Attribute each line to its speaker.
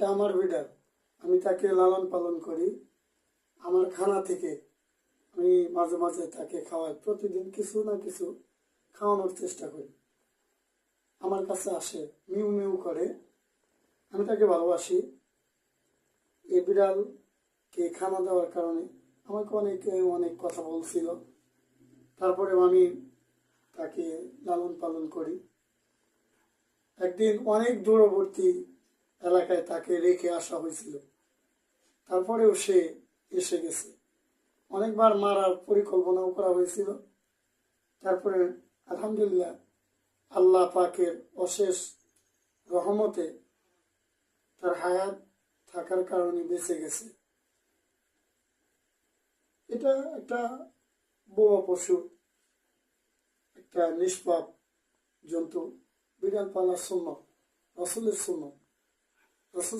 Speaker 1: এটা আমার বিড়াল, আমি তাকে লালন পালন করি। আমার খানা থেকে আমি মাঝে মাঝে তাকে খাওয়াই, প্রতিদিন কিছু না কিছু খাওয়ানোর চেষ্টা করি। আমার কাছে আসে, মিউ মিউ করে, আমি তাকে ভালোবাসি। এই বিড়ালকে খানা দেওয়ার কারণে আমাকে অনেকে অনেক কথা বলছিল, তারপরেও আমি তাকে লালন পালন করি। একদিন অনেক দূরবর্তী এলাকায় তাকে রেখে আসা হয়েছিল, তারপরেও সে এসে গেছে। অনেকবার মারার পরিকল্পনাও করা হয়েছিল, তারপরে আলহামদুলিল্লাহ আল্লাহ পাকের অশেষ রহমতে তার হায়াত থাকার কারণে বেঁচে গেছে। এটা একটা বোবা পশু, একটা নিষ্পাপ জন্তু। বিড়াল পালা সুন্নাত, রাসূলের সুন্নাত। রাসূল